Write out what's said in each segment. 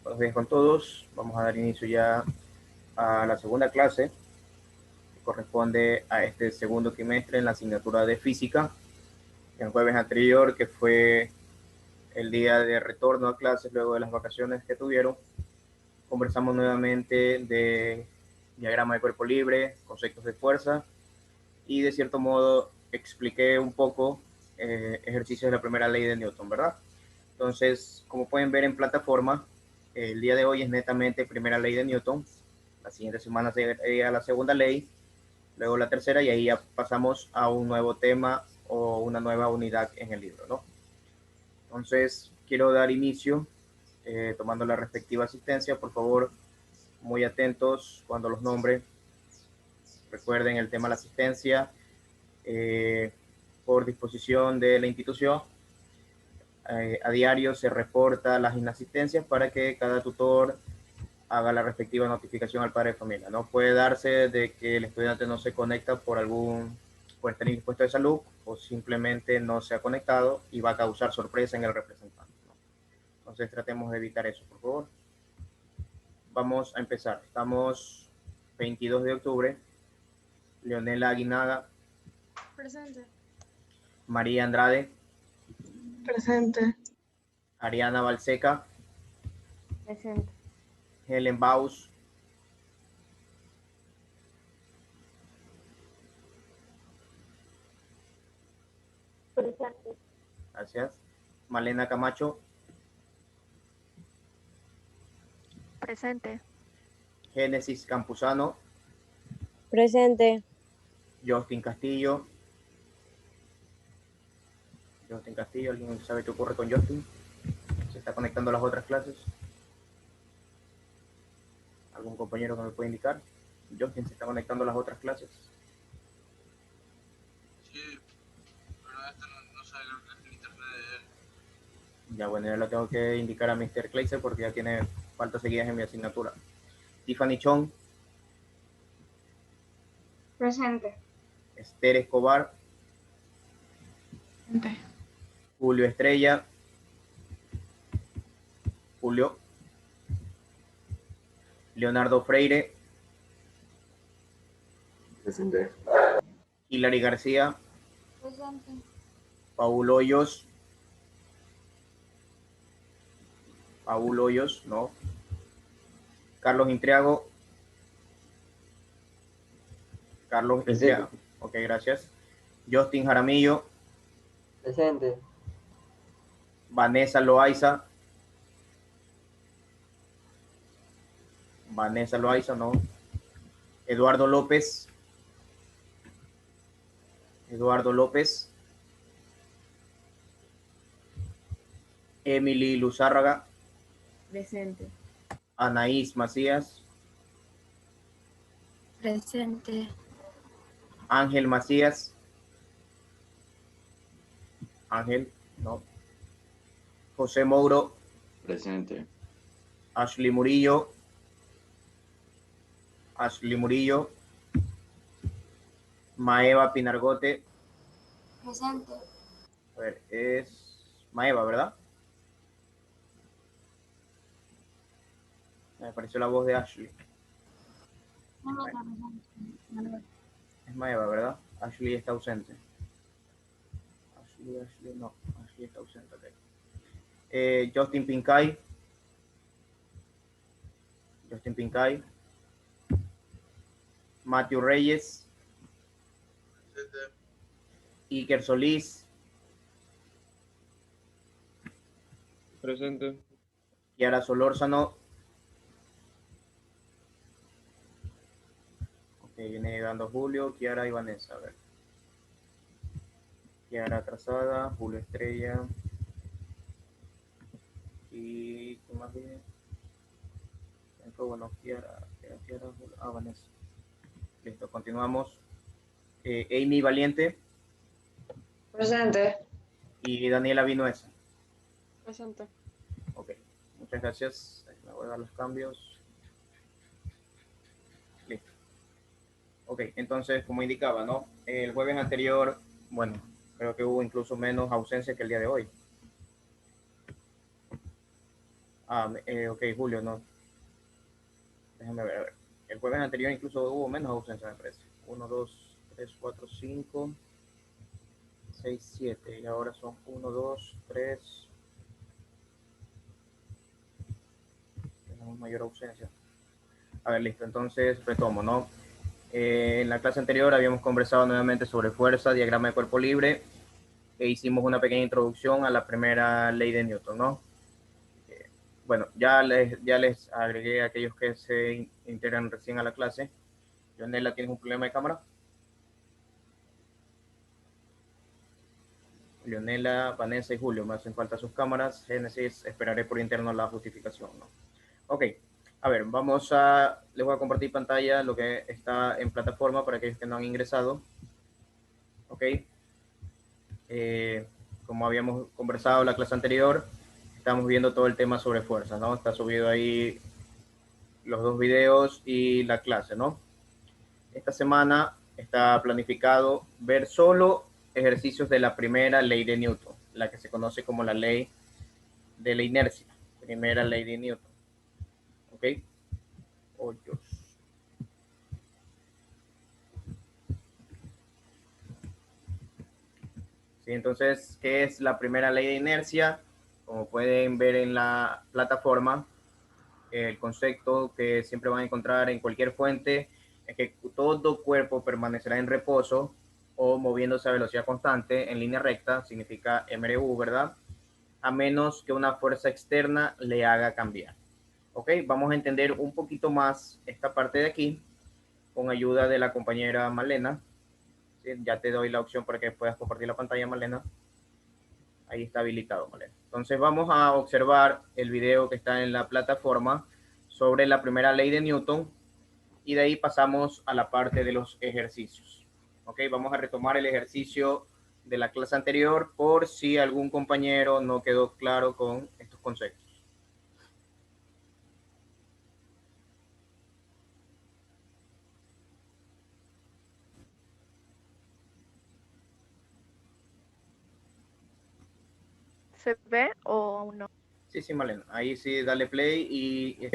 Buenos días con todos. Vamos a dar inicio ya a la segunda clase, que corresponde a este segundo trimestre en la asignatura de física. El jueves anterior, que fue el día de retorno a clases luego de las vacaciones que tuvieron, conversamos nuevamente de diagrama de cuerpo libre, conceptos de fuerza, y de cierto modo expliqué un poco ejercicios de la primera ley de Newton, ¿verdad? Entonces, como pueden ver en plataforma, el día de hoy es netamente primera ley de Newton. La siguiente semana sería la segunda ley, luego la tercera, y ahí ya pasamos a un nuevo tema o una nueva unidad en el libro, ¿no? Entonces, quiero dar inicio tomando la respectiva asistencia. Por favor, muy atentos cuando los nombre. Recuerden el tema de la asistencia por disposición de la institución. A diario se reporta las inasistencias para que cada tutor haga la respectiva notificación al padre de familia. No puede darse de que el estudiante no se conecta por estar indispuesto de salud, o simplemente no se ha conectado y va a causar sorpresa en el representante, ¿no? Entonces tratemos de evitar eso, por favor. Vamos a empezar. Estamos 22 de octubre. Leonela Aguinaga. Presente. María Andrade. Presente. Ariana Balseca. Presente. Helen Baus. Presente. Gracias. Malena Camacho. Presente. Génesis Campuzano. Presente. Justin Castillo. Justin Castillo, ¿alguien sabe qué ocurre con Justin? ¿Se está conectando a las otras clases? ¿Algún compañero que me puede indicar? Justin se está conectando a las otras clases. Sí, pero esto no sabe lo que es el internet de él. Ya, bueno, yo lo tengo que indicar a Mr. Kleiser porque ya tiene faltas seguidas en mi asignatura. Tiffany Chong. Presente. Esther Escobar. Presente. Julio Estrella. Julio. Leonardo Freire. Presente. Hilary García. Presente. Paul Hoyos. Paul Hoyos, no. Carlos Intriago. Carlos Presente. Intriago. Ok, gracias. Justin Jaramillo. Presente. Vanessa Loaiza. Vanessa Loaiza, no. Eduardo López. Eduardo López. Emily Luzárraga. Presente. Anaís Macías. Presente. Ángel Macías. Ángel, no. José Mouro. Presente. Ashley Murillo. Ashley Murillo. Maeva Pinargote. Presente. A ver, es Maeva, ¿verdad? Me apareció la voz de Ashley. Es Maeva, ¿verdad? Ashley está ausente. Ashley, no. Ashley está ausente. Okay. Justin Pincay. Justin Pincay. Matthew Reyes. Presente. Iker Solís. Presente. Kiara Solórzano. Ok, viene llegando Julio, Kiara y Vanessa. A ver. Kiara atrasada, Julio Estrella. ¿Y qué más viene? Bueno, Kiara, Vanessa. Listo, continuamos. Amy Valiente. Presente. Y Daniela Vinuesa. Presente. Ok, muchas gracias. Me voy a dar los cambios. Listo. Ok, entonces, como indicaba, ¿no? El jueves anterior, bueno, creo que hubo incluso menos ausencia que el día de hoy. Ok, Julio, no. Déjame ver, a ver. El jueves anterior incluso hubo menos ausencia, me parece. 1, 2, 3, 4, 5, 6, 7. Y ahora son 1, 2, 3. Tenemos mayor ausencia. A ver, listo. Entonces, retomo, ¿no? En la clase anterior habíamos conversado nuevamente sobre fuerza, diagrama de cuerpo libre, e hicimos una pequeña introducción a la primera ley de Newton, ¿no? Bueno, ya les agregué a aquellos que se integran recién a la clase. Leonela, ¿tienes un problema de cámara? Leonela, Vanessa y Julio, me hacen falta sus cámaras. Génesis, esperaré por interno la justificación, ¿no? Ok, a ver, les voy a compartir pantalla lo que está en plataforma para aquellos que no han ingresado. Ok, como habíamos conversado en la clase anterior, estamos viendo todo el tema sobre fuerza, ¿no? Está subido ahí los 2 videos y la clase, ¿no? Esta semana está planificado ver solo ejercicios de la primera ley de Newton, la que se conoce como la ley de la inercia, primera ley de Newton. ¿Ok? 8. Sí, entonces, ¿qué es la primera ley de inercia? Como pueden ver en la plataforma, el concepto que siempre van a encontrar en cualquier fuente es que todo cuerpo permanecerá en reposo o moviéndose a velocidad constante en línea recta, significa MRU, ¿verdad? A menos que una fuerza externa le haga cambiar. Ok, vamos a entender un poquito más esta parte de aquí con ayuda de la compañera Malena. ¿Sí? Ya te doy la opción para que puedas compartir la pantalla, Malena. Ahí está habilitado, Malena. Entonces vamos a observar el video que está en la plataforma sobre la primera ley de Newton y de ahí pasamos a la parte de los ejercicios. Ok, vamos a retomar el ejercicio de la clase anterior por si algún compañero no quedó claro con estos conceptos. ¿Se ve o aún no? Sí, sí, Malena. Ahí sí, dale play y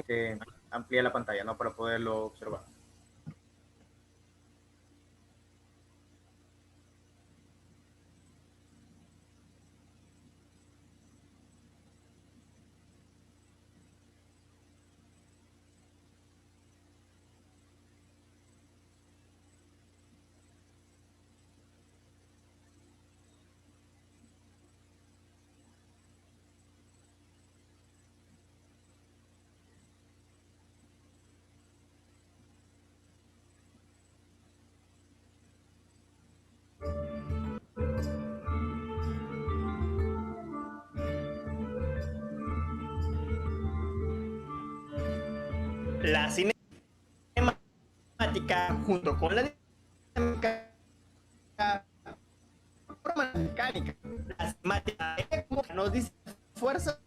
amplía la pantalla, ¿no? Para poderlo observar. La cinemática junto con la dinámica forma mecánica. La cinemática nos dice fuerza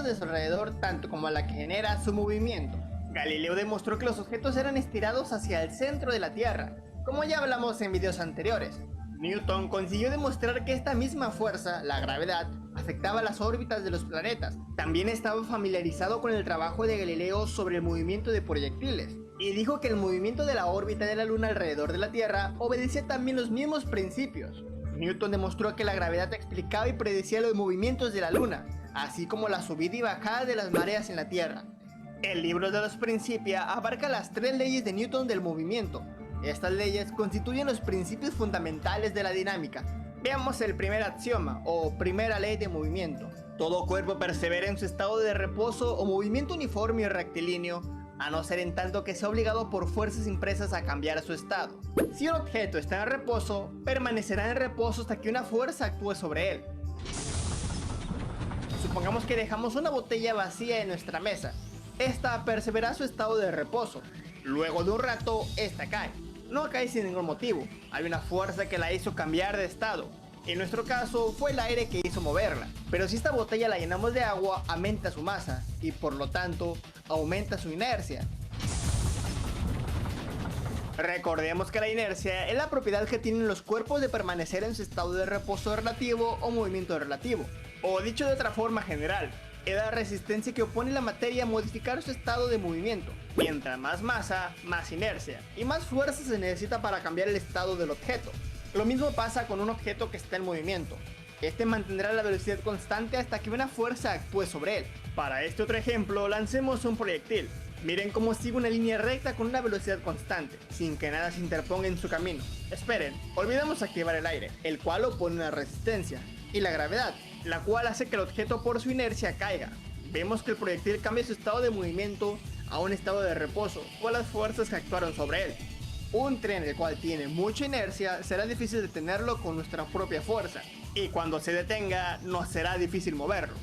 de su alrededor tanto como a la que genera su movimiento. Galileo demostró que los objetos eran estirados hacia el centro de la Tierra, como ya hablamos en videos anteriores. Newton consiguió demostrar que esta misma fuerza, la gravedad, afectaba las órbitas de los planetas. También estaba familiarizado con el trabajo de Galileo sobre el movimiento de proyectiles, y dijo que el movimiento de la órbita de la Luna alrededor de la Tierra obedecía también los mismos principios. Newton demostró que la gravedad explicaba y predecía los movimientos de la Luna, así como la subida y bajada de las mareas en la Tierra. El libro de los Principia abarca las 3 leyes de Newton del movimiento. Estas leyes constituyen los principios fundamentales de la dinámica. Veamos el primer axioma, o primera ley de movimiento. Todo cuerpo persevera en su estado de reposo o movimiento uniforme y rectilíneo, a no ser en tanto que sea obligado por fuerzas impresas a cambiar su estado. Si un objeto está en reposo, permanecerá en reposo hasta que una fuerza actúe sobre él. Supongamos que dejamos una botella vacía en nuestra mesa. Esta persevera su estado de reposo. Luego de un rato, esta cae. No cae sin ningún motivo. Hay una fuerza que la hizo cambiar de estado. En nuestro caso, fue el aire que hizo moverla. Pero si esta botella la llenamos de agua, aumenta su masa y por lo tanto, aumenta su inercia. Recordemos que la inercia es la propiedad que tienen los cuerpos de permanecer en su estado de reposo relativo o movimiento relativo. O dicho de otra forma general, es la resistencia que opone la materia a modificar su estado de movimiento. Mientras más masa, más inercia, y más fuerza se necesita para cambiar el estado del objeto. Lo mismo pasa con un objeto que está en movimiento. Este mantendrá la velocidad constante hasta que una fuerza actúe sobre él. Para este otro ejemplo, lancemos un proyectil. Miren cómo sigue una línea recta con una velocidad constante, sin que nada se interponga en su camino. Esperen, olvidamos activar el aire, el cual opone una resistencia, y la gravedad, la cual hace que el objeto por su inercia caiga. Vemos que el proyectil cambia su estado de movimiento a un estado de reposo por las fuerzas que actuaron sobre él. Un tren el cual tiene mucha inercia será difícil detenerlo con nuestra propia fuerza, y cuando se detenga nos será difícil moverlo.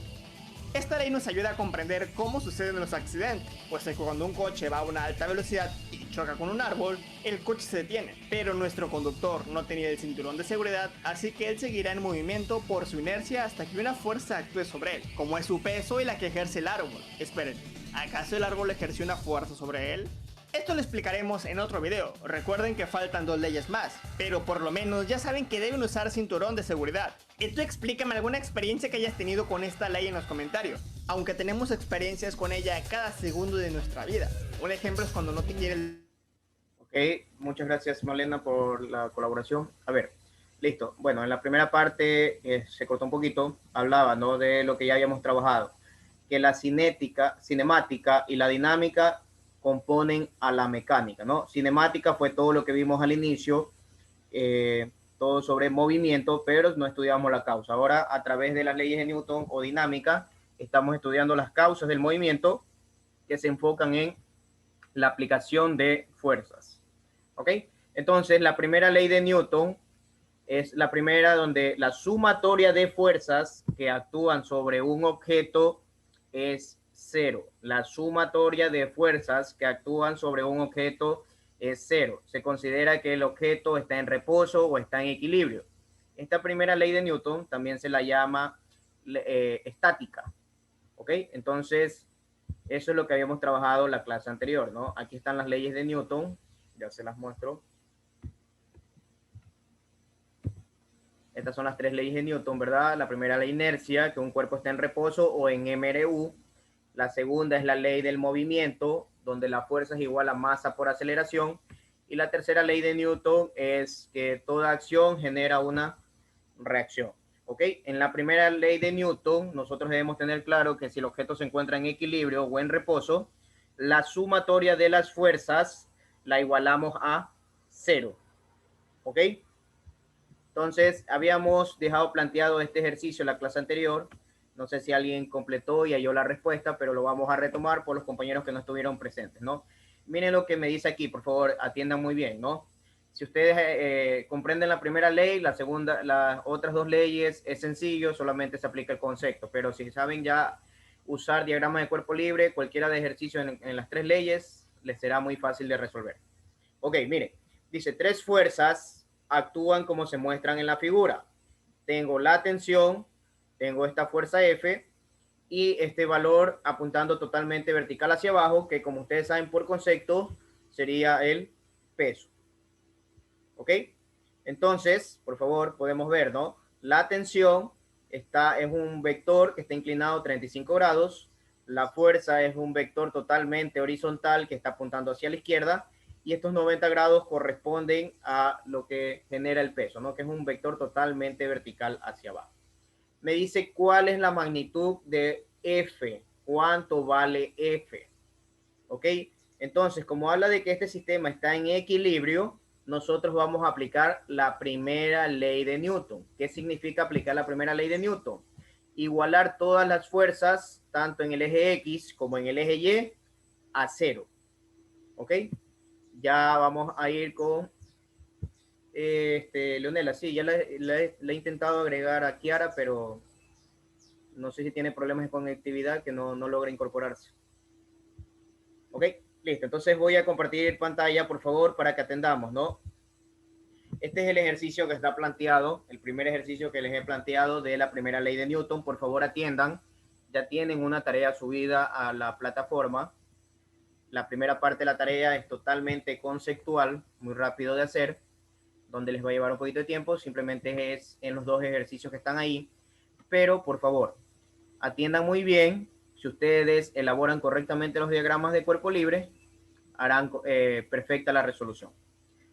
Esta ley nos ayuda a comprender cómo suceden los accidentes, pues es que cuando un coche va a una alta velocidad y choca con un árbol, el coche se detiene, pero nuestro conductor no tenía el cinturón de seguridad, así que él seguirá en movimiento por su inercia hasta que una fuerza actúe sobre él, como es su peso y la que ejerce el árbol. Esperen, ¿acaso el árbol ejerció una fuerza sobre él? Esto lo explicaremos en otro video, recuerden que faltan 2 leyes más, pero por lo menos ya saben que deben usar cinturón de seguridad. Y tú explícame alguna experiencia que hayas tenido con esta ley en los comentarios, aunque tenemos experiencias con ella cada segundo de nuestra vida. Un ejemplo es cuando no te quieren... Ok, muchas gracias Malena por la colaboración. A ver, listo. Bueno, en la primera parte se cortó un poquito, hablaba, ¿no?, de lo que ya habíamos trabajado, que la cinemática y la dinámica componen a la mecánica, ¿no? Cinemática fue todo lo que vimos al inicio, todo sobre movimiento, pero no estudiamos la causa. Ahora, a través de las leyes de Newton o dinámica, estamos estudiando las causas del movimiento que se enfocan en la aplicación de fuerzas. ¿Ok? Entonces, la primera ley de Newton es la primera donde la sumatoria de fuerzas que actúan sobre un objeto es 0. La sumatoria de fuerzas que actúan sobre un objeto es 0. Se considera que el objeto está en reposo o está en equilibrio. Esta primera ley de Newton también se la llama estática. ¿Ok? Entonces, eso es lo que habíamos trabajado la clase anterior, ¿no? Aquí están las leyes de Newton. Ya se las muestro. Estas son las 3 leyes de Newton, ¿verdad? La primera, la inercia, que un cuerpo está en reposo o en MRU. La segunda es la ley del movimiento, donde la fuerza es igual a masa por aceleración. Y la tercera ley de Newton es que toda acción genera una reacción. ¿Ok? En la primera ley de Newton, nosotros debemos tener claro que si el objeto se encuentra en equilibrio o en reposo, la sumatoria de las fuerzas la igualamos a 0. ¿Ok? Entonces, habíamos dejado planteado este ejercicio en la clase anterior. No sé si alguien completó y halló la respuesta, pero lo vamos a retomar por los compañeros que no estuvieron presentes, ¿no? Miren lo que me dice aquí, por favor, atiendan muy bien, ¿no? Si ustedes comprenden la primera ley, la segunda, las otras 2 leyes es sencillo, solamente se aplica el concepto, pero si saben ya usar diagramas de cuerpo libre, cualquiera de ejercicio en las 3 leyes, les será muy fácil de resolver. Ok, miren, dice 3 fuerzas actúan como se muestran en la figura. Tengo la tensión, tengo esta fuerza F y este valor apuntando totalmente vertical hacia abajo, que como ustedes saben por concepto, sería el peso. ¿Ok? Entonces, por favor, podemos ver, ¿no? La tensión es un vector que está inclinado 35 grados. La fuerza es un vector totalmente horizontal que está apuntando hacia la izquierda. Y estos 90 grados corresponden a lo que genera el peso, ¿no? Que es un vector totalmente vertical hacia abajo. Me dice cuál es la magnitud de F, cuánto vale F. ¿Ok? Entonces, como habla de que este sistema está en equilibrio, nosotros vamos a aplicar la primera ley de Newton. ¿Qué significa aplicar la primera ley de Newton? Igualar todas las fuerzas, tanto en el eje X como en el eje Y, a 0. ¿Ok? Ya vamos a ir con Leonela. Sí, ya le he intentado agregar a Kiara, pero no sé si tiene problemas de conectividad que no logra incorporarse. Ok, listo. Entonces voy a compartir pantalla, por favor, para que atendamos, ¿no? Este es el ejercicio que está planteado, el primer ejercicio que les he planteado de la primera ley de Newton. Por favor, atiendan. Ya tienen una tarea subida a la plataforma. La primera parte de la tarea es totalmente conceptual, muy rápido de hacer, donde les va a llevar un poquito de tiempo. Simplemente es en los 2 ejercicios que están ahí. Pero, por favor, atiendan muy bien si ustedes elaboran correctamente los diagramas de cuerpo libre, harán perfecta la resolución.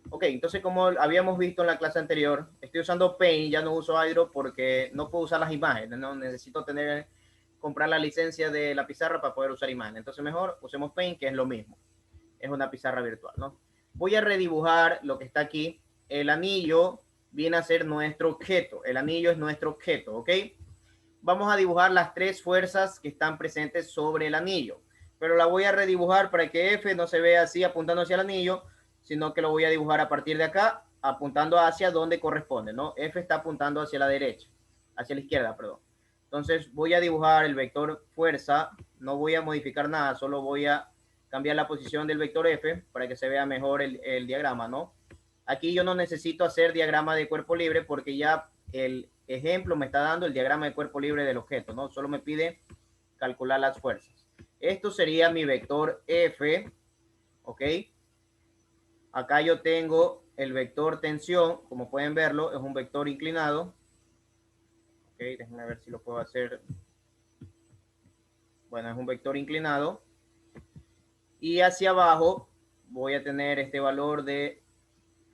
Ok, entonces como habíamos visto en la clase anterior, estoy usando Paint, ya no uso Hydro porque no puedo usar las imágenes, no necesito comprar la licencia de la pizarra para poder usar imágenes. Entonces mejor usemos Paint, que es lo mismo. Es una pizarra virtual, ¿no? Voy a redibujar lo que está aquí. El anillo viene a ser nuestro objeto. El anillo es nuestro objeto, ¿ok? Vamos a dibujar las 3 fuerzas que están presentes sobre el anillo. Pero la voy a redibujar para que F no se vea así apuntando hacia el anillo, sino que lo voy a dibujar a partir de acá, apuntando hacia donde corresponde, ¿no? F está apuntando hacia la derecha, hacia la izquierda, perdón. Entonces voy a dibujar el vector fuerza, no voy a modificar nada, solo voy a cambiar la posición del vector F para que se vea mejor el diagrama, ¿no? Aquí yo no necesito hacer diagrama de cuerpo libre porque ya el ejemplo me está dando el diagrama de cuerpo libre del objeto, ¿no? Solo me pide calcular las fuerzas. Esto sería mi vector F, ¿ok? Acá yo tengo el vector tensión, como pueden verlo, es un vector inclinado. Ok, déjenme ver si lo puedo hacer. Bueno, es un vector inclinado. Y hacia abajo voy a tener este valor de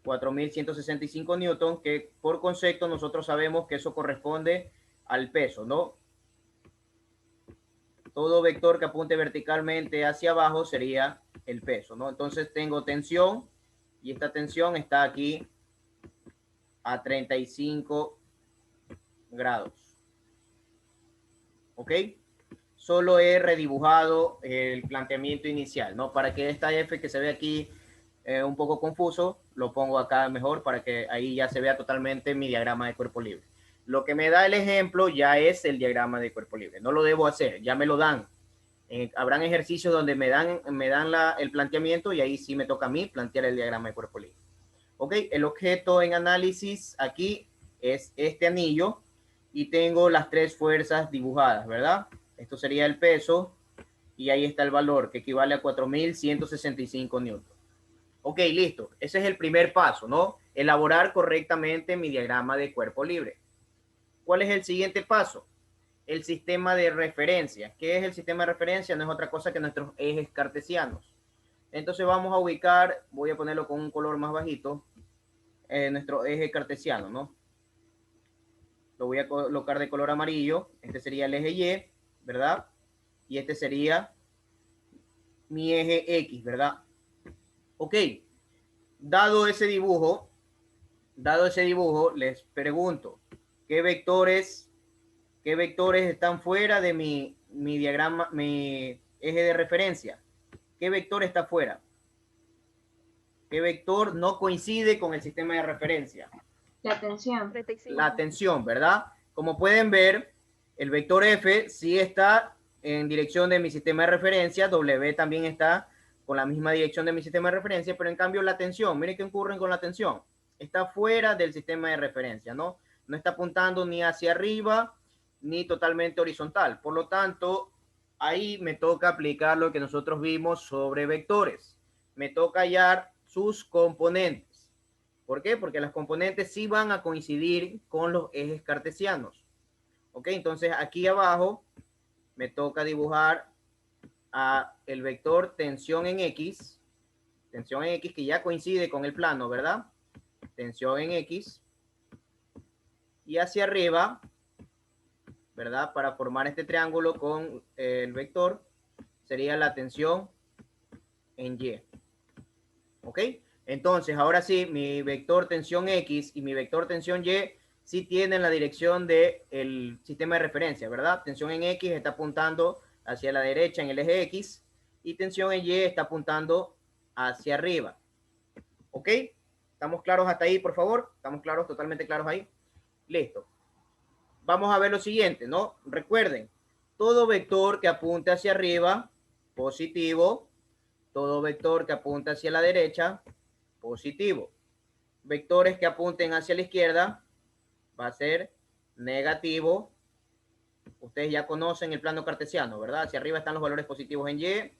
4.165 newton, que por concepto nosotros sabemos que eso corresponde al peso, ¿no? Todo vector que apunte verticalmente hacia abajo sería el peso, ¿no? Entonces tengo tensión y esta tensión está aquí a 35 grados. ¿Ok? Solo he redibujado el planteamiento inicial, ¿no? Para que esta F que se ve aquí un poco confuso, lo pongo acá mejor para que ahí ya se vea totalmente mi diagrama de cuerpo libre. Lo que me da el ejemplo ya es el diagrama de cuerpo libre. No lo debo hacer, ya me lo dan. Habrán ejercicios donde me dan el planteamiento y ahí sí me toca a mí plantear el diagrama de cuerpo libre. Ok, el objeto en análisis aquí es este anillo y tengo las 3 fuerzas dibujadas, ¿verdad? Esto sería el peso y ahí está el valor que equivale a 4.165 newton. Ok, listo. Ese es el primer paso, ¿no? Elaborar correctamente mi diagrama de cuerpo libre. ¿Cuál es el siguiente paso? El sistema de referencia. ¿Qué es el sistema de referencia? No es otra cosa que nuestros ejes cartesianos. Entonces vamos a ubicar, voy a ponerlo con un color más bajito, nuestro eje cartesiano, ¿no? Lo voy a colocar de color amarillo. Este sería el eje Y, ¿verdad? Y este sería mi eje X, ¿verdad? Ok, dado ese dibujo, les pregunto, ¿qué vectores están fuera de mi diagrama, mi eje de referencia? ¿Qué vector está fuera? ¿Qué vector no coincide con el sistema de referencia? La tensión. 35. La tensión, ¿verdad? Como pueden ver, el vector F sí está en dirección de mi sistema de referencia, W también está con la misma dirección de mi sistema de referencia, pero en cambio la tensión, miren qué ocurre con la tensión, está fuera del sistema de referencia, ¿no? No está apuntando ni hacia arriba, ni totalmente horizontal. Por lo tanto, ahí me toca aplicar lo que nosotros vimos sobre vectores. Me toca hallar sus componentes. ¿Por qué? Porque las componentes sí van a coincidir con los ejes cartesianos. ¿Ok? Entonces, aquí abajo me toca dibujar el vector tensión en X que ya coincide con el plano, ¿verdad? Tensión en X. Y hacia arriba, ¿verdad? Para formar este triángulo con el vector, sería la tensión en Y. ¿Ok? Entonces, ahora sí, mi vector tensión X y mi vector tensión Y sí tienen la dirección del sistema de referencia, ¿verdad? Tensión en X está apuntando hacia la derecha en el eje X y tensión en Y está apuntando hacia arriba. ¿Ok? ¿Estamos claros hasta ahí, por favor? ¿Estamos claros, totalmente claros ahí? Listo. Vamos a ver lo siguiente, ¿no? Recuerden, todo vector que apunte hacia arriba, positivo. Todo vector que apunte hacia la derecha, positivo. Vectores que apunten hacia la izquierda, va a ser negativo. Ustedes ya conocen el plano cartesiano, ¿verdad? Hacia arriba están los valores positivos en Y,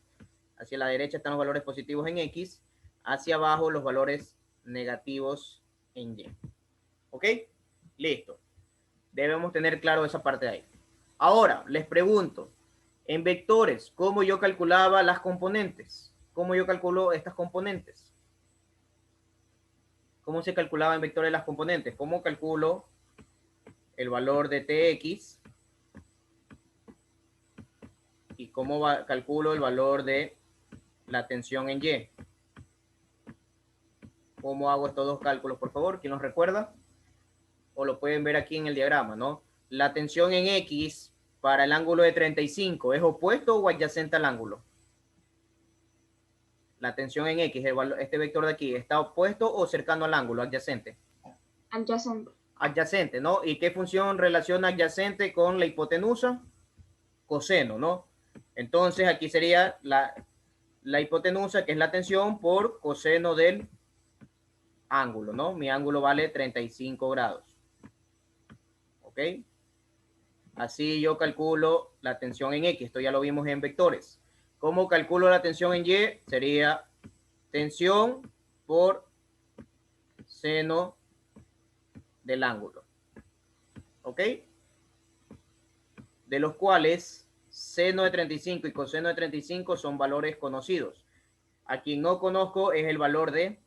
hacia la derecha están los valores positivos en X, hacia abajo los valores negativos en Y. ¿Ok? Listo. Debemos tener claro esa parte de ahí. Ahora, les pregunto, En vectores, ¿cómo yo calculaba las componentes? ¿Cómo yo calculo estas componentes? ¿Cómo se calculaba en vectores las componentes? ¿Cómo calculo el valor de Tx? ¿Y cómo calculo el valor de la tensión en Y? ¿Cómo hago estos dos cálculos, por favor? ¿Quién los recuerda? O lo pueden ver aquí en el diagrama, ¿no? La tensión en X para el ángulo de 35, ¿es opuesto o adyacente al ángulo? La tensión en X, este vector de aquí, ¿está opuesto o cercano al ángulo, adyacente? Adyacente. Adyacente, ¿no? ¿Y qué función relaciona adyacente con la hipotenusa? Coseno, ¿no? Entonces aquí sería la hipotenusa, que es la tensión, por coseno del ángulo, ¿no? Mi ángulo vale 35 grados. ¿Ok? Así yo calculo la tensión en X. Esto ya lo vimos en vectores. ¿Cómo calculo la tensión en Y? Sería tensión por seno del ángulo. ¿Ok? De los cuales seno de 35 y coseno de 35 son valores conocidos. A quien no conozco es el valor de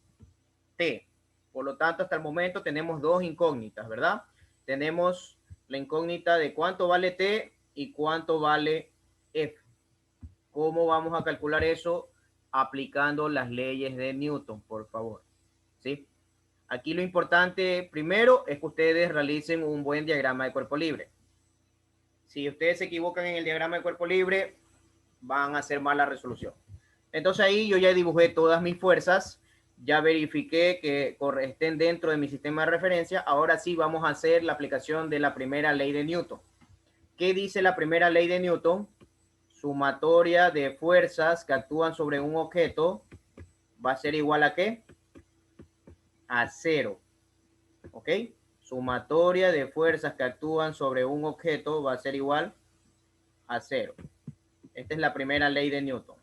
T. Por lo tanto, hasta el momento tenemos dos incógnitas, ¿verdad? Tenemos la incógnita de cuánto vale T y cuánto vale F. ¿Cómo vamos a calcular eso? Aplicando las leyes de Newton, por favor. ¿Sí? Aquí lo importante primero es que ustedes realicen un buen diagrama de cuerpo libre. Si ustedes se equivocan en el diagrama de cuerpo libre, van a hacer mala resolución. Entonces ahí yo ya dibujé todas mis fuerzas, ya verifiqué que estén dentro de mi sistema de referencia. Ahora sí vamos a hacer la aplicación de la primera ley de Newton. ¿Qué dice la primera ley de Newton? Sumatoria de fuerzas que actúan sobre un objeto va a ser igual a ¿qué? A cero. ¿Ok? Sumatoria de fuerzas que actúan sobre un objeto va a ser igual a cero. Esta es la primera ley de Newton.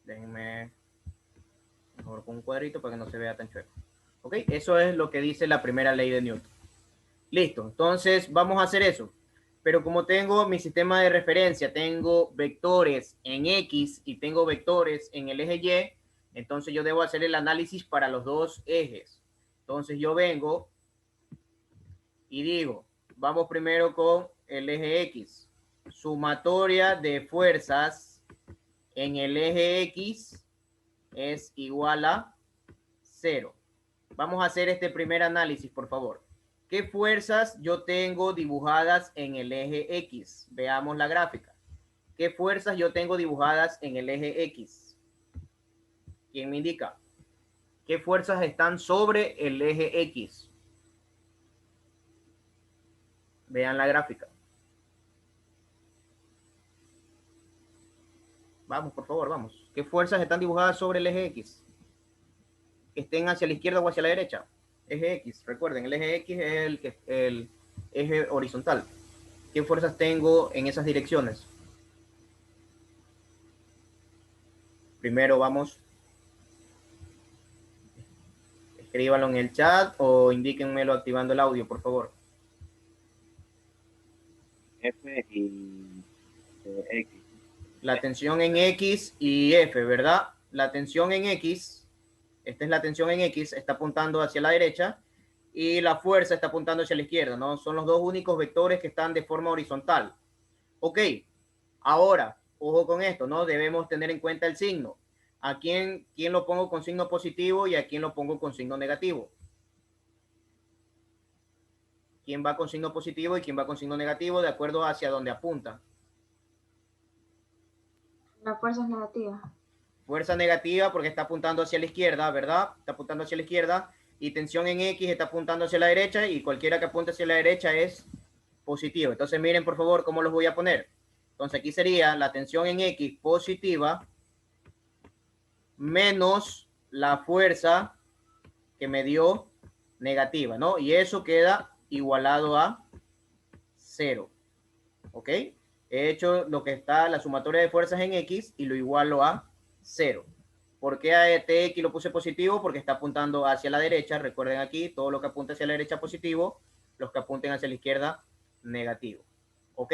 Déjenme mejor con un cuadrito para que no se vea tan chueco. ¿Ok? Eso es lo que dice la primera ley de Newton. Listo. Entonces vamos a hacer eso. Pero como tengo mi sistema de referencia, tengo vectores en X y tengo vectores en el eje Y, entonces yo debo hacer el análisis para los dos ejes. Entonces yo vengo y digo, vamos primero con el eje X. Sumatoria de fuerzas en el eje X es igual a 0. Vamos a hacer este primer análisis, por favor. ¿Qué fuerzas yo tengo dibujadas en el eje X? Veamos la gráfica. ¿Qué fuerzas yo tengo dibujadas en el eje X? ¿Quién me indica? ¿Qué fuerzas están sobre el eje X? Vean la gráfica. Vamos, por favor, vamos. ¿Qué fuerzas están dibujadas sobre el eje X? Que estén hacia la izquierda o hacia la derecha. Eje X, recuerden, el eje X es el eje horizontal. ¿Qué fuerzas tengo en esas direcciones? Primero vamos, escríbanlo en el chat o indíquenmelo activando el audio, por favor. F y X. La tensión en X y F, ¿verdad? La tensión en X, esta es la tensión en X, está apuntando hacia la derecha y la fuerza está apuntando hacia la izquierda, ¿no? Son los dos únicos vectores que están de forma horizontal. Ok, ahora, ojo con esto, ¿no? Debemos tener en cuenta el signo. ¿A quién lo pongo con signo positivo y a quién lo pongo con signo negativo? ¿Quién va con signo positivo y quién va con signo negativo de acuerdo hacia donde apunta? La fuerza es negativa. Fuerza negativa porque está apuntando hacia la izquierda, ¿verdad? Está apuntando hacia la izquierda. Y tensión en X está apuntando hacia la derecha y cualquiera que apunte hacia la derecha es positivo. Entonces miren por favor cómo los voy a poner. Entonces aquí sería la tensión en X positiva menos la fuerza que me dio negativa, ¿no? Y eso queda igualado a 0. ¿Ok? He hecho lo que está la sumatoria de fuerzas en X y lo igualo a 0. ¿Por qué a TX lo puse positivo? Porque está apuntando hacia la derecha. Recuerden aquí, todo lo que apunta hacia la derecha positivo, los que apunten hacia la izquierda negativo. ¿Ok?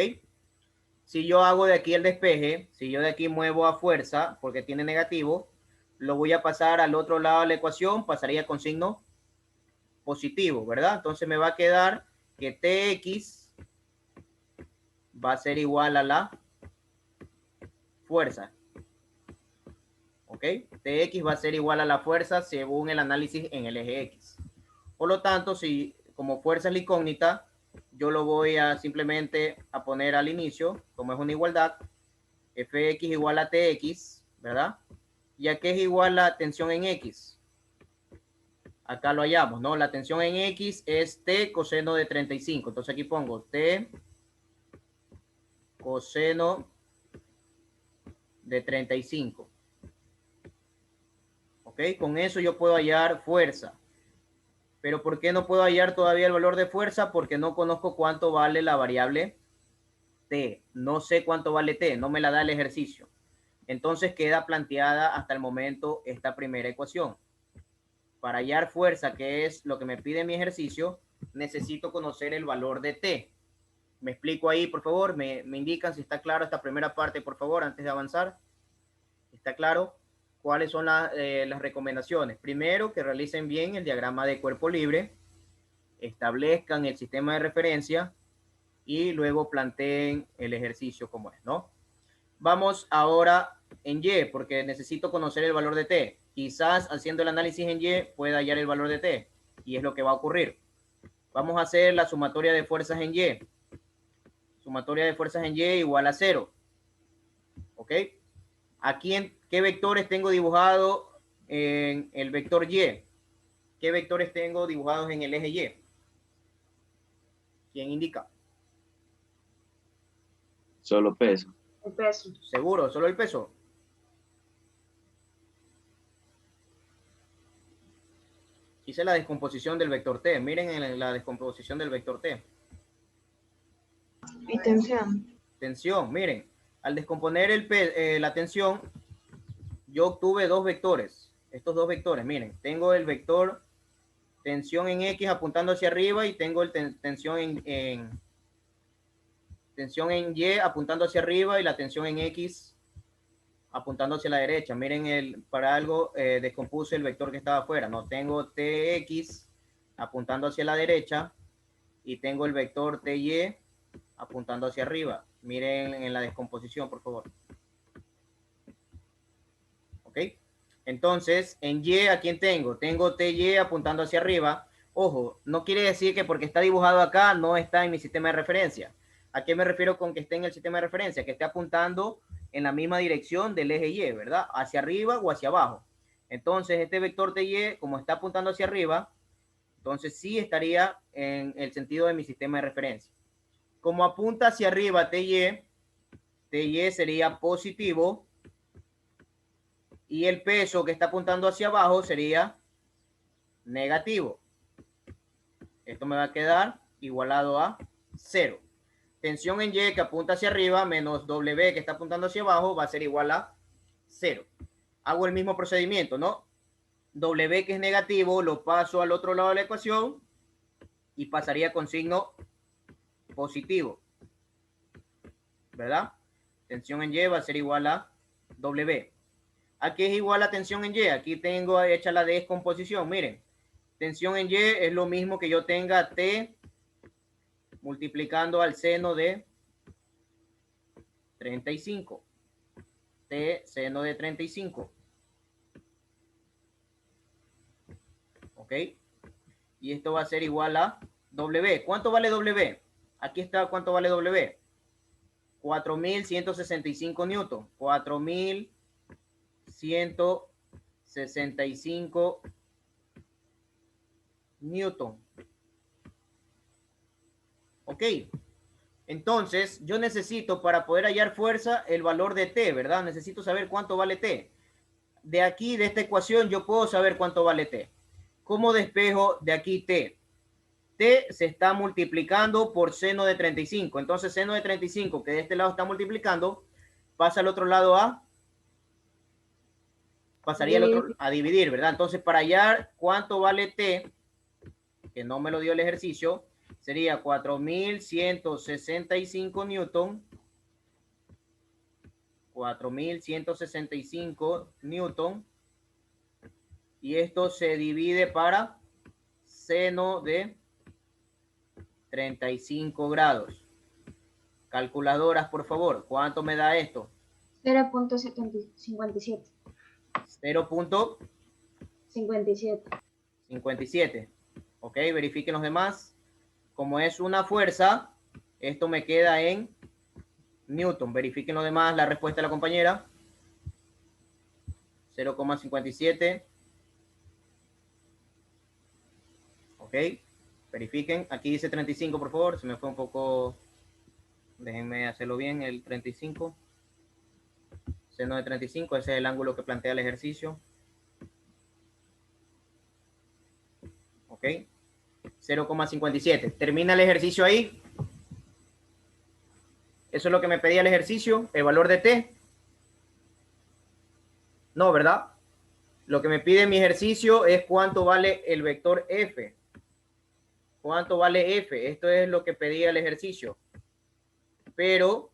si yo hago de aquí el despeje, si yo de aquí muevo a fuerza, porque tiene negativo, lo voy a pasar al otro lado de la ecuación, pasaría con signo positivo, ¿verdad? Entonces me va a quedar que Tx va a ser igual a la fuerza. ¿Ok? Tx va a ser igual a la fuerza según el análisis en el eje X. Por lo tanto, si como fuerza es la incógnita, yo lo voy a simplemente a poner al inicio, como es una igualdad, Fx igual a Tx, ¿verdad? ¿Y a qué es igual la tensión en X? Acá lo hallamos, ¿no? La tensión en X es T coseno de 35. Entonces aquí pongo T coseno de 35. ¿Ok? Con eso yo puedo hallar fuerza. Pero ¿por qué no puedo hallar todavía el valor de fuerza? Porque no conozco cuánto vale la variable T. No sé cuánto vale T. No me la da el ejercicio. Entonces queda planteada hasta el momento esta primera ecuación. Para hallar fuerza, que es lo que me pide mi ejercicio, necesito conocer el valor de T. Me explico ahí, por favor. Me indican si está claro esta primera parte, por favor, antes de avanzar. ¿Está claro? ¿Cuáles son las recomendaciones? Primero, que realicen bien el diagrama de cuerpo libre, establezcan el sistema de referencia y luego planteen el ejercicio como es, ¿no? Vamos ahora en Y, porque necesito conocer el valor de T. Quizás haciendo el análisis en Y pueda hallar el valor de T, y es lo que va a ocurrir. Vamos a hacer la sumatoria de fuerzas en Y. Sumatoria de fuerzas en Y igual a 0. ¿Ok? Aquí, ¿qué vectores tengo dibujado en el vector Y? ¿Qué vectores tengo dibujados en el eje Y? ¿Quién indica? Solo peso. El peso. ¿Seguro? ¿Solo el peso? Hice la descomposición del vector T. Miren en la descomposición del vector T. Y tensión. Tensión, miren. Al descomponer la tensión, yo obtuve dos vectores. Estos dos vectores, miren. Tengo el vector tensión en X apuntando hacia arriba y tengo el tensión en Y apuntando hacia arriba y la tensión en X apuntando hacia la derecha. Miren, para algo descompuse el vector que estaba afuera. No tengo Tx apuntando hacia la derecha y tengo el vector Ty apuntando hacia arriba. Miren en la descomposición, por favor. ¿Ok? Entonces, en Y, ¿a quién tengo? Tengo Ty apuntando hacia arriba. Ojo, no quiere decir que porque está dibujado acá no está en mi sistema de referencia. ¿A qué me refiero con que esté en el sistema de referencia? Que esté apuntando en la misma dirección del eje Y, ¿verdad? Hacia arriba o hacia abajo. Entonces, este vector Ty, como está apuntando hacia arriba, entonces sí estaría en el sentido de mi sistema de referencia. Como apunta hacia arriba Ty sería positivo y el peso que está apuntando hacia abajo sería negativo. Esto me va a quedar igualado a 0. Tensión en Y que apunta hacia arriba menos W que está apuntando hacia abajo va a ser igual a 0. Hago el mismo procedimiento, ¿no? W que es negativo lo paso al otro lado de la ecuación y pasaría con signo positivo, ¿verdad? Tensión en Y va a ser igual a W. Aquí es igual a tensión en Y. Aquí tengo hecha la descomposición. Miren, tensión en Y es lo mismo que yo tenga T multiplicando al seno de 35. T seno de 35. ¿Ok? Y esto va a ser igual a W. ¿Cuánto vale W? Aquí está cuánto vale W. 4.165 newton. 4.165 newton. Ok. Entonces, yo necesito para poder hallar fuerza el valor de T, ¿verdad? Necesito saber cuánto vale T. De aquí, de esta ecuación, yo puedo saber cuánto vale T. ¿Cómo despejo de aquí T? T se está multiplicando por seno de 35. Entonces, seno de 35, que de este lado está multiplicando, pasa al otro lado pasaría al otro a dividir, ¿verdad? Entonces, para hallar cuánto vale T, que no me lo dio el ejercicio, sería 4.165 newton 4.165 newton. Y esto se divide para seno de 35 grados. Calculadoras, por favor. ¿Cuánto me da esto? 0.57. 0.57. 57. Ok, verifiquen los demás. Como es una fuerza, esto me queda en newton. Verifiquen los demás, la respuesta de la compañera. 0,57. Ok, verifiquen. Aquí dice 35, por favor. Se me fue un poco. Déjenme hacerlo bien. El 35. Seno de 35. Ese es el ángulo que plantea el ejercicio. Ok. 0,57. Termina el ejercicio ahí. Eso es lo que me pedía el ejercicio. El valor de T. No, ¿verdad? Lo que me pide mi ejercicio es cuánto vale el vector F. ¿Cuánto vale F? Esto es lo que pedía el ejercicio. Pero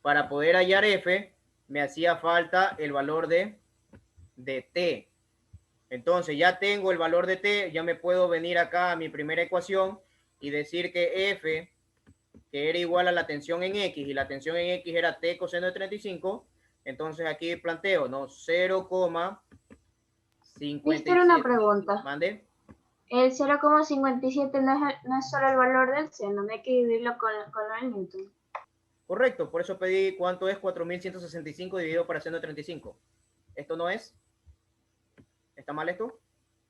para poder hallar F, me hacía falta el valor de T. Entonces ya tengo el valor de T, ya me puedo venir acá a mi primera ecuación y decir que F, que era igual a la tensión en X, y la tensión en X era T coseno de 35, entonces aquí planteo, ¿no? 0,57. Mister, una pregunta. ¿Mande? El 0,57 no es solo el valor del seno, no hay que dividirlo con el newton. Correcto, por eso pedí cuánto es 4.165 dividido para seno de 35. ¿Esto no es? ¿Está mal esto?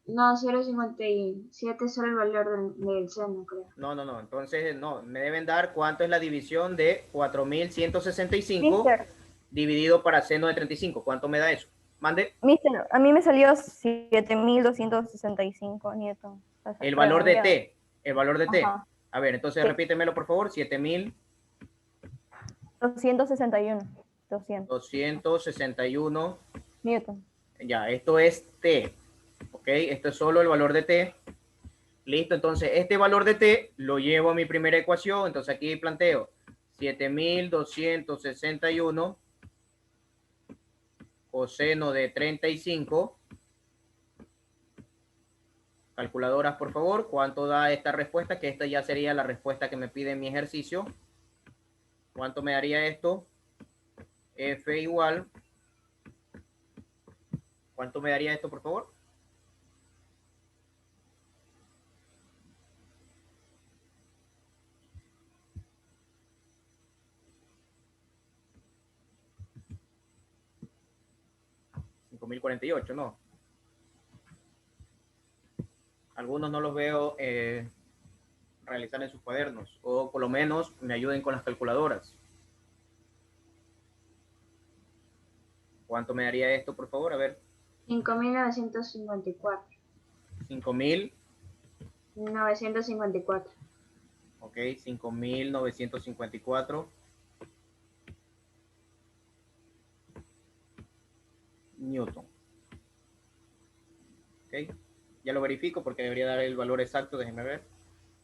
No, 0,57 es solo el valor del seno, creo. No. Entonces, no. Me deben dar cuánto es la división de 4.165 Mister, dividido para seno de 35. ¿Cuánto me da eso? Mande. mister, a mí me salió 7.265 newton. O sea, El valor de redondeado. T. El valor de T. Ajá. A ver, entonces Sí. repítemelo, por favor. 261. 200 7.261. newton. Ya, esto es T. Ok, esto es solo el valor de T. Listo, entonces este valor de T lo llevo a mi primera ecuación. Entonces aquí planteo 7.261 coseno de 35. Calculadoras, por favor. ¿Cuánto da esta respuesta? Que esta ya sería la respuesta que me pide mi ejercicio. ¿Cuánto me daría esto? F igual. ¿Cuánto me daría esto, por favor? $5.048, ¿no? Algunos no los veo realizar en sus cuadernos, o por lo menos me ayuden con las calculadoras. ¿Cuánto me daría esto, por favor? A ver. 5.954. 5.000. 954. Ok, 5.954 newton. Ok, ya lo verifico porque debería dar el valor exacto. Déjenme ver.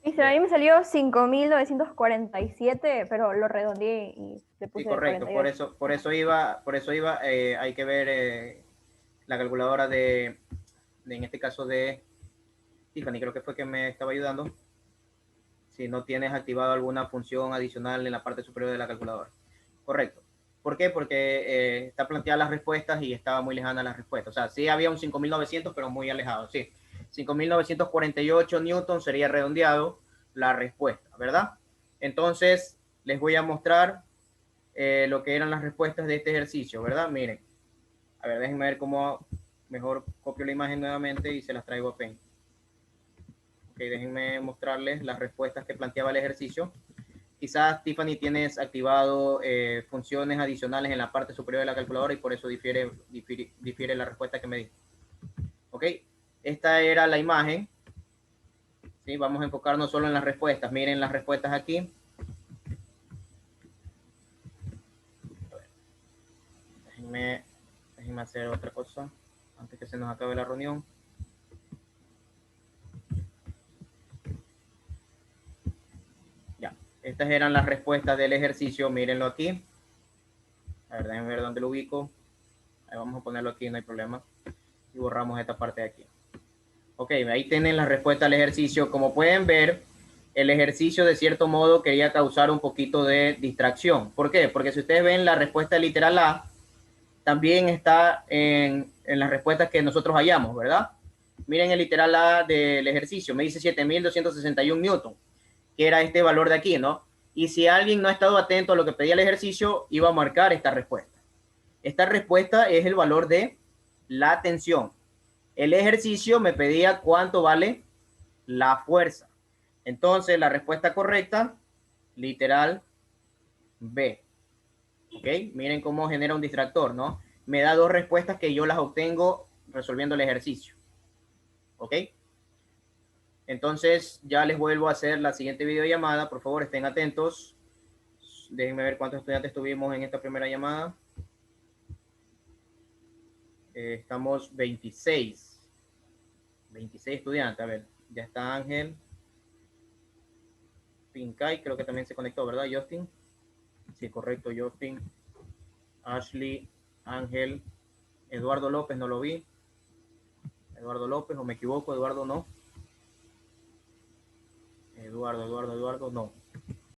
Mister, a mí me salió 5.947, pero lo redondeé y le puse Sí, correcto. 48. Por eso iba. Hay que ver la calculadora de, en este caso de Tiffany, creo que fue que me estaba ayudando. Si no tienes activado alguna función adicional en la parte superior de la calculadora. Correcto. ¿Por qué? Porque está planteada las respuestas y estaba muy lejana la respuesta. O sea, sí había un 5.900, pero muy alejado. Sí, 5.948 newton sería redondeado la respuesta, ¿verdad? Entonces, les voy a mostrar lo que eran las respuestas de este ejercicio, ¿verdad? Miren. A ver, déjenme ver cómo mejor copio la imagen nuevamente y se las traigo a Paint. Ok, déjenme mostrarles las respuestas que planteaba el ejercicio. Quizás, Tiffany, tienes activado funciones adicionales en la parte superior de la calculadora y por eso difiere la respuesta que me di. Ok, esta era la imagen. ¿Sí? Vamos a enfocarnos solo en las respuestas. Miren las respuestas aquí. Déjenme hacer otra cosa antes que se nos acabe la reunión. Ya, estas eran las respuestas del ejercicio. Mírenlo aquí. A ver, déjenme ver dónde lo ubico. Ahí vamos a ponerlo aquí, no hay problema. Y borramos esta parte de aquí. Ok, ahí tienen la respuesta al ejercicio. Como pueden ver, el ejercicio de cierto modo quería causar un poquito de distracción. ¿Por qué? Porque si ustedes ven la respuesta literal A, también está en las respuestas que nosotros hallamos, ¿verdad? Miren el literal A del ejercicio. Me dice 7.261 newton, que era este valor de aquí, ¿no? Y si alguien no ha estado atento a lo que pedía el ejercicio, iba a marcar esta respuesta. Esta respuesta es el valor de la tensión. El ejercicio me pedía cuánto vale la fuerza. Entonces, la respuesta correcta, literal B. ¿Ok? Miren cómo genera un distractor, ¿no? Me da dos respuestas que yo las obtengo resolviendo el ejercicio. ¿Ok? Entonces, ya les vuelvo a hacer la siguiente videollamada. Por favor, estén atentos. Déjenme ver cuántos estudiantes tuvimos en esta primera llamada. Estamos 26. 26 estudiantes. A ver, ya está Ángel. Pincay, creo que también se conectó, ¿verdad, Justin? Sí, correcto, Justin. Ashley, Ángel. Eduardo López, no lo vi. Eduardo López, o me equivoco, Eduardo no. Eduardo, no.